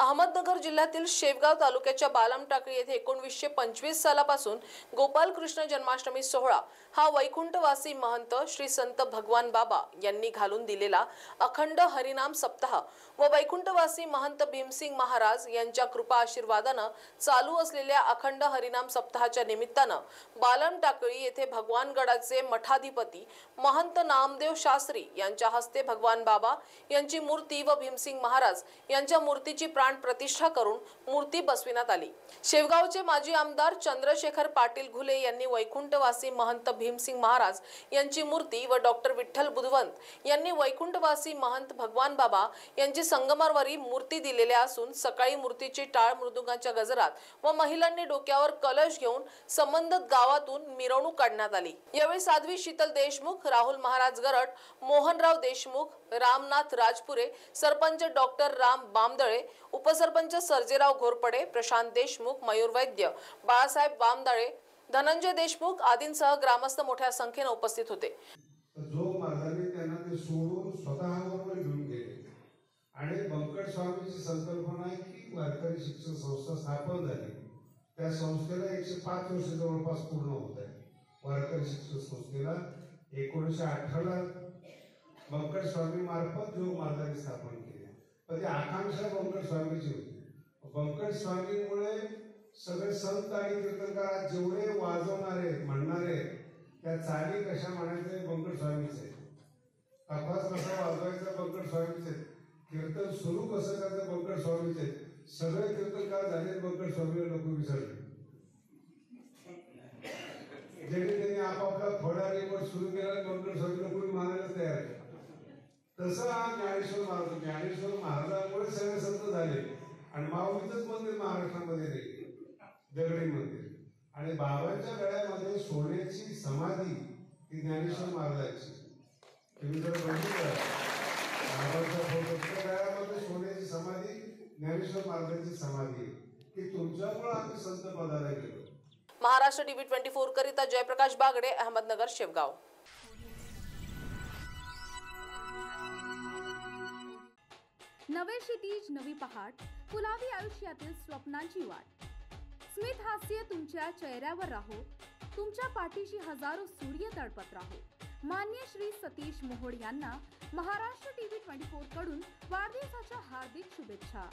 अहमदनगर जिल्ह्यातील शेवगाव तालुक्याच्या बालम टाकळी येथे 1925 सालापासून गोपाल कृष्ण जन्माष्टमी सोहळा हा वैकुंठवासी महंत श्री संत भगवान बाबा यांनी घालून दिलेला अखंड हरिनाम सप्ताह व वैकुंठवासी महंत भीमसिंग महाराज यांच्या कृपा आशीर्वादाने चालू असलेल्या अखंड हरिनाम सप्ताहाच्या निमित्ताने बालम टाकळी येथे भगवानगडाचे मठाधिपती महंत नामदेव शास्त्री यांच्या हस्ते भगवान बाबा यांची मूर्ती व भीमसिंग महाराज यांच्या मूर्तीची प्राण प्रतिष्ठा करून मूर्ती बसविण्यात आली। शेवगावचे माजी आमदार चंद्रशेखर पाटील घुले यांनी वैकुंठवासी महंत भीमसिंग महाराज यांची मूर्ती व डॉक्टर विठ्ठल बुधवंत यांनी वैकुंठवासी महंत भगवान बाबा यांची संगमरवरी मूर्ती दिलेल्या असून सकाळी मूर्तीची टाळ मृदुंगाच्या गजरात व महिलांनी डोक्यावर कलश घेऊन संबंधित गावातून मिरवणूक काढण्यात आली। यावेळी साध्वी शीतल देशमुख, राहुल महाराज गरट, मोहनराव देशमुख, रामनाथ राजपुरे, सरपंच डॉक्टर राम बामदळे, उपसरपंच सर्जेराव घोरपडे, प्रशांत देशमुख, मयूर वैद्य, बाळासाहेब वामदाळे, धनंजय देशमुख आदींसह ग्रामस्थ मोठ्या संख्येने उपस्थित होते। जो महाराजांनी त्यांना ते सोडून स्वतःबरोबर घेऊन गेले आणि बंकट स्वामीची संकल्पना आहे की वारकरी शिक्षण संस्था स्थापन झाली। त्या संस्थेला 105 वर्ष जवळपास पूर्ण होत आहे। वारकरी शिक्षण संस्थेला 1918 ला बंकट स्वामी मार्फत जो महाराजांनी स्थापन केले, पण ती आकांक्षा बंकट स्वामीची होती। बंकट स्वामीमुळे सगळे संत आणि कीर्तनकार जेवढे वाजवणारे म्हणणारे त्या चाली कशा म्हणायचे बंकट स्वामीचे, तपास कसा वाजवायचा बंकट स्वामीचे, कीर्तन सुरू कसं करायचं बंकट स्वामीचे, सगळे कीर्तनकार झाले बंकट स्वामीला लोक विसरले। ज्यांनी त्यांनी आपापला थोडा रेकॉर्ड सुरू केला बंकट स्वामीला कोणी मानायला तयार आहे। तसं हा ज्ञानेश्वर महाराजांमुळे सगळे संत झाले आणि माऊलीचंच मंदिर महाराष्ट्रामध्ये नाही, दगडी मंदिर। आणि बाबांच्या गळ्यामध्ये सोन्याची समाधी ही ज्ञानेश्वर महाराजांची, तुम्ही जर बघितलं बाबांच्या फोटोच्या गळ्यामध्ये सोन्याची समाधी ज्ञानेश्वर महाराजांची समाधी की तुमच्यामुळे आम्ही संत पदाला गेलो। महाराष्ट्र टीव्ही 24 करिता जयप्रकाश बागडे, अहमदनगर, शेवगाव। नवे क्षितिज, नवी पहाट, फुलावी आयुष्यातील स्वप्नांची वाट। स्मित हास्य तुमच्या चेहऱ्यावर राहो, तुमच्या पाठीशी हजारो सूर्य तळपत राहो। मान्य श्री सतीश मोहोड यांना महाराष्ट्र टीव्ही 24 कडून वाढदिवसाच्या हार्दिक शुभेच्छा।